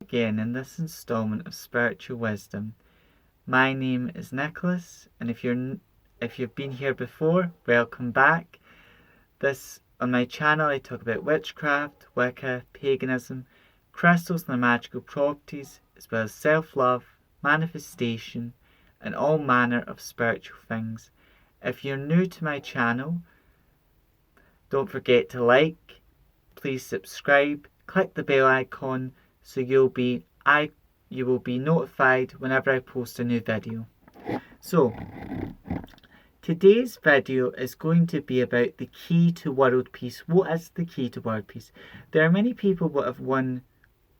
Again in this installment of Spiritual Wisdom. My name is Nicholas, and if you've been here before, welcome back. On my channel I talk about witchcraft, Wicca, paganism, crystals and their magical properties, as well as self-love, manifestation, and all manner of spiritual things. If you're new to my channel, don't forget to like, please subscribe, click the bell icon so you will be notified whenever I post a new video. So, today's video is going to be about the key to world peace. What is the key to world peace? There are many people that have won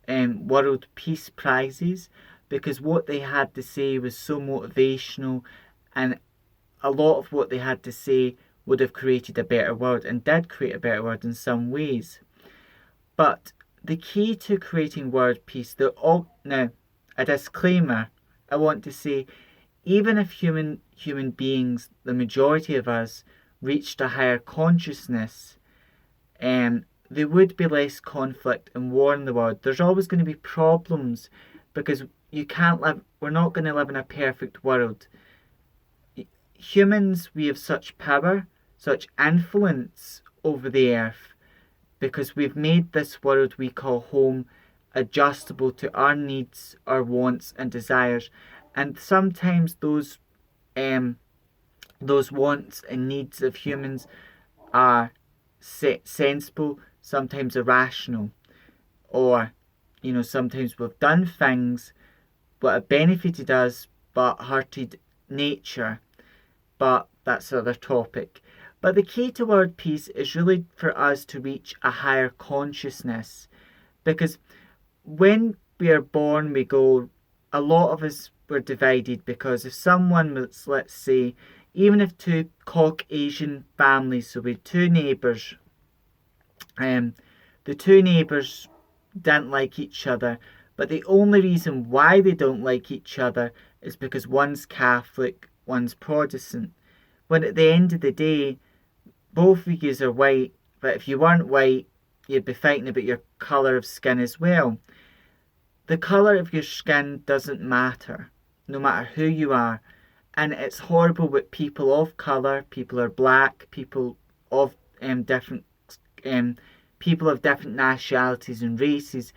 world peace prizes because what they had to say was so motivational, and a lot of what they had to say would have created a better world, and did create a better world in some ways. But the key to creating world peace, now a disclaimer, I want to say, even if human beings, the majority of us, reached a higher consciousness, there would be less conflict and war in the world. There's always going to be problems because we're not going to live in a perfect world. Humans, we have such power, such influence over the earth because we've made this world we call home adjustable to our needs, our wants and desires. And sometimes those wants and needs of humans are sensible, sometimes irrational, or sometimes we've done things that have benefited us but hurted nature. But that's another topic. But the key to world peace is really for us to reach a higher consciousness, because when we are born, a lot of us were divided because if someone was, let's say, even if two Caucasian families, so we had two neighbours, the two neighbours didn't like each other, but the only reason why they don't like each other is because one's Catholic, one's Protestant. When at the end of the day, both of you are white, but if you weren't white, you'd be fighting about your colour of skin as well. The colour of your skin doesn't matter, no matter who you are. And it's horrible with people of colour, people are black, people of different nationalities and races.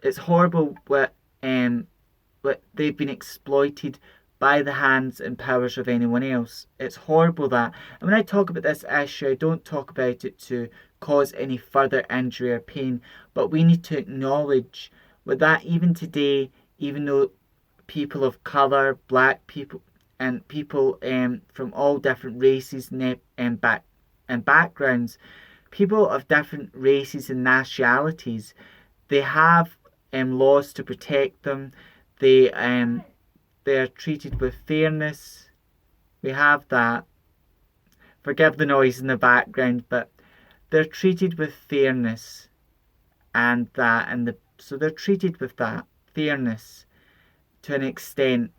It's horrible what they've been exploited by the hands and powers of anyone else. It's horrible that. And when I talk about this issue, I don't talk about it to cause any further injury or pain, but we need to acknowledge with that even today, even though people of colour, black people, and people from all different races and backgrounds, people of different races and nationalities, they have laws to protect them. They're treated with fairness. We have that. Forgive the noise in the background, but they're treated with fairness, so they're treated with that fairness to an extent.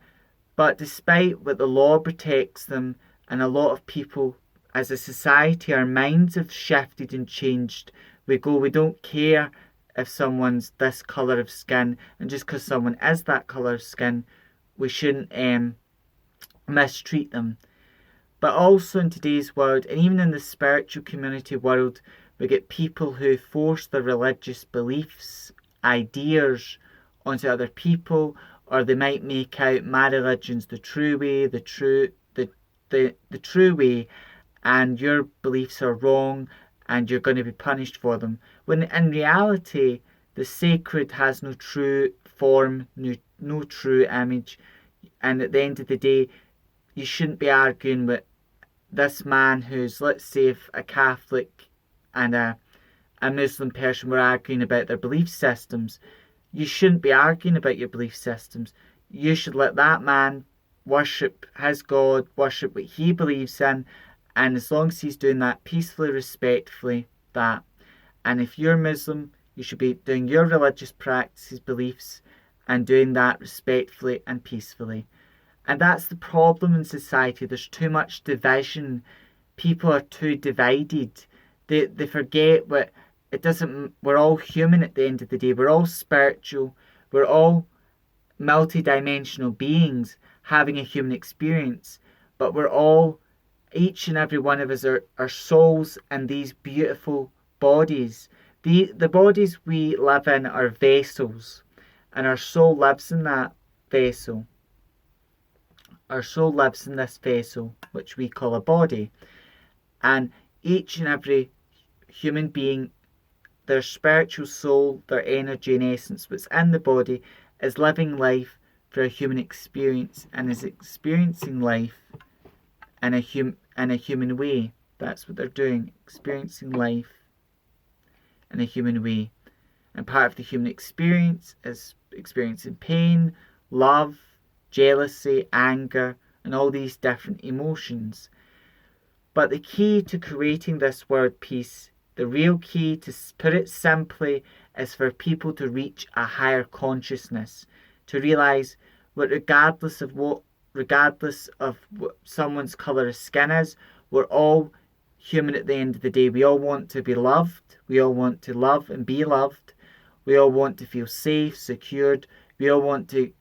But despite what the law protects them, and a lot of people as a society, our minds have shifted and changed. We don't care if someone's this colour of skin, and just because someone is that colour of skin, we shouldn't mistreat them. But also in today's world, and even in the spiritual community world, we get people who force their religious beliefs, ideas onto other people, or they might make out my religion's the true way, the true way, and your beliefs are wrong, and you're going to be punished for them. When in reality, the sacred has no true form, no true image, and at the end of the day, you shouldn't be arguing with this man who's, let's say, if a Catholic and a Muslim person were arguing about their belief systems. You shouldn't be arguing about your belief systems. You should let that man worship his God, worship what he believes in, and as long as he's doing that peacefully, respectfully, that. And if you're Muslim, you should be doing your religious practices, beliefs, and doing that respectfully and peacefully. And that's the problem in society. There's too much division. People are too divided. They forget we're all human at the end of the day. We're all spiritual. We're all multi-dimensional beings having a human experience, but we're all, each and every one of us are souls in these beautiful bodies. The bodies we live in are vessels, and our soul lives in that vessel. Our soul lives in this vessel, which we call a body. And each and every human being, their spiritual soul, their energy and essence, what's in the body, is living life for a human experience and is experiencing life in a human way. That's what they're doing, experiencing life in a human way. And part of the human experience is experiencing pain, love, jealousy, anger, and all these different emotions. But the key to creating this world peace, the real key, to put it simply, is for people to reach a higher consciousness, to realise that regardless of what someone's colour of skin is, we're all human at the end of the day. We all want to be loved. We all want to love and be loved. We all want to feel safe, secured. We all want to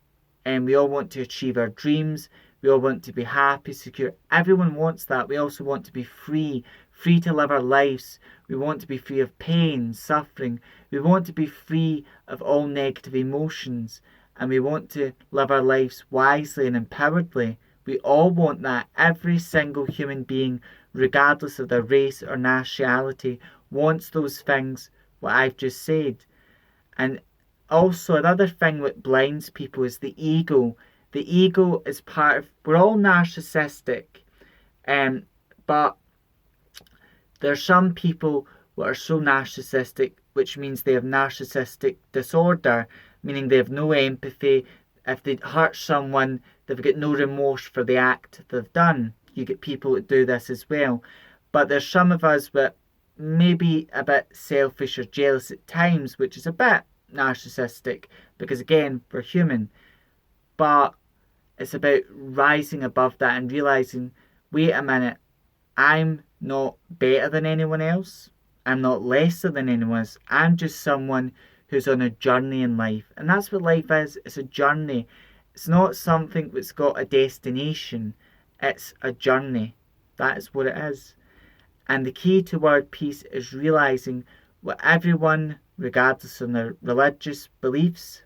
achieve our dreams. We all want to be happy, secure. Everyone wants that. We also want to be free to live our lives. We want to be free of pain, suffering. We want to be free of all negative emotions. And we want to live our lives wisely and empoweredly. We all want that. Every single human being, regardless of their race or nationality, wants those things, what I've just said. And also another thing that blinds people is the ego. The ego is part of, we're all narcissistic, but there's some people who are so narcissistic, which means they have narcissistic disorder, meaning they have no empathy. If they hurt someone, they've got no remorse for the act they've done. You get people that do this as well. But there's some of us that maybe a bit selfish or jealous at times, which is a bit narcissistic, because again, we're human. But it's about rising above that and realising, wait a minute, I'm not better than anyone else. I'm not lesser than anyone else. I'm just someone who's on a journey in life. And that's what life is. It's a journey. It's not something that's got a destination. It's a journey. That is what it is. And the key to world peace is realising what everyone, regardless of their religious beliefs,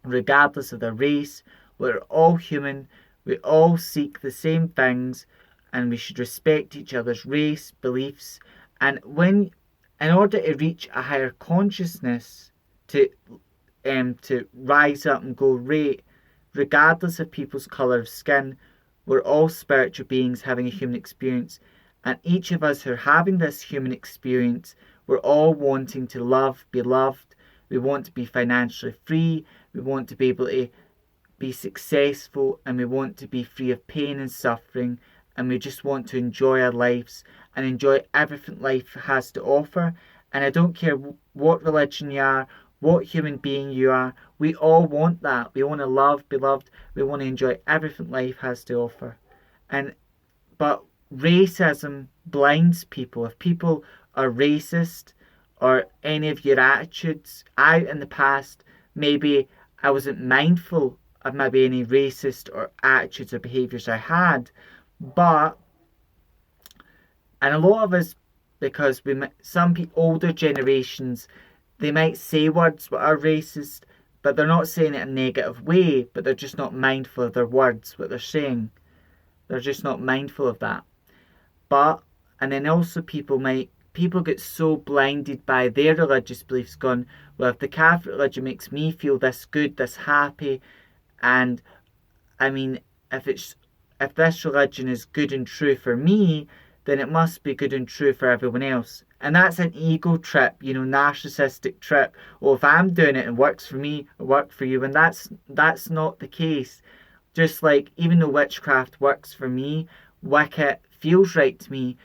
regardless of their race, we're all human, we all seek the same things, and we should respect each other's race, beliefs. And in order to reach a higher consciousness, to rise up and go right, regardless of people's colour of skin, we're all spiritual beings having a human experience. And each of us who are having this human experience, we're all wanting to love, be loved. We want to be financially free. We want to be able to be successful, and we want to be free of pain and suffering, and we just want to enjoy our lives and enjoy everything life has to offer. And I don't care what religion you are, what human being you are, we all want that. We want to love, be loved. We want to enjoy everything life has to offer. But racism blinds people. If people are racist, or any of your attitudes, in the past, maybe I wasn't mindful of maybe any racist or attitudes or behaviours I had, and a lot of us, because older generations, they might say words that are racist, but they're not saying it in a negative way, but they're just not mindful of their words, what they're saying. They're just not mindful of that. And then also people get so blinded by their religious beliefs, going, well, if the Catholic religion makes me feel this good, this happy, and I mean, if this religion is good and true for me, then it must be good and true for everyone else. And that's an ego trip, narcissistic trip. Or if I'm doing it and works for me, it works for you. And that's not the case. Just like, even though witchcraft works for me, Wicca feels right to me,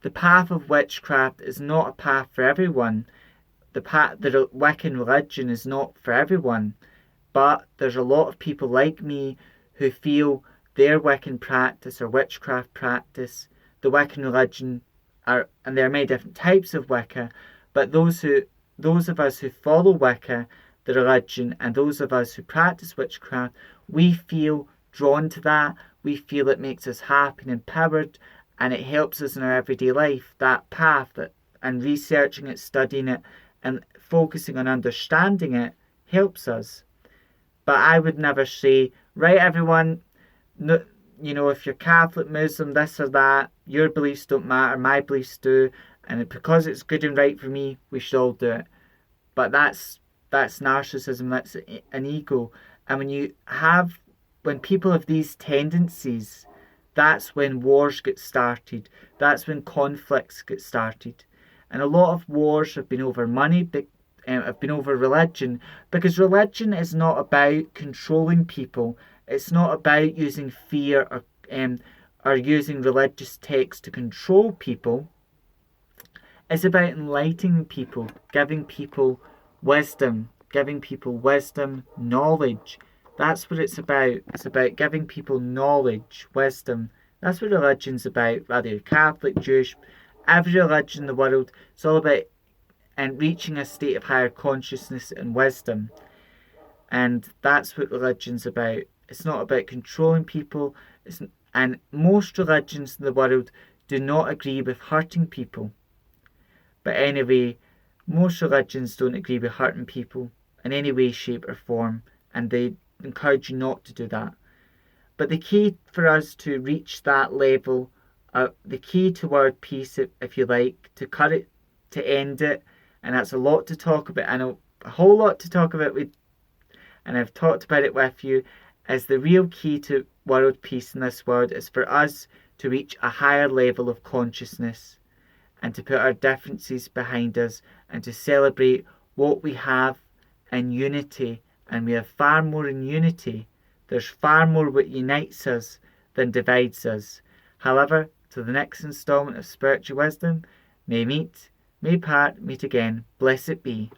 the path of witchcraft is not a path for everyone. The Wiccan religion is not for everyone. But there's a lot of people like me who feel their Wiccan practice or witchcraft practice, the Wiccan religion, and there are many different types of Wicca, but those of us who follow Wicca, the religion, and those of us who practice witchcraft, we feel drawn to that. We feel it makes us happy and empowered, and it helps us in our everyday life. That path, and researching it, studying it, and focusing on understanding it helps us. But I would never say, right, everyone, no, if you're Catholic, Muslim, this or that, your beliefs don't matter, my beliefs do, and because it's good and right for me, we should all do it. But that's narcissism, that's an ego. And when people have these tendencies, that's when wars get started. That's when conflicts get started. And a lot of wars have been over money, have been over religion, because religion is not about controlling people. It's not about using fear or using religious texts to control people. It's about enlightening people, giving people wisdom, knowledge. That's what it's about. It's about giving people knowledge, wisdom. That's what religion's about, whether you're Catholic, Jewish, every religion in the world. It's all about reaching a state of higher consciousness and wisdom. And that's what religion's about. It's not about controlling people. And most religions in the world do not agree with hurting people. But anyway, most religions don't agree with hurting people in any way, shape or form, and they encourage you not to do that. But the key for us to reach that level, the key toward peace, if you like, to cut it, to end it, and that's a lot to talk about. I know a whole lot to talk about and I've talked about it with you, is the real key to world peace in this world is for us to reach a higher level of consciousness and to put our differences behind us and to celebrate what we have in unity. And we have far more in unity. There's far more what unites us than divides us. However, to the next instalment of Spiritual Wisdom, may part, meet again. Blessed be.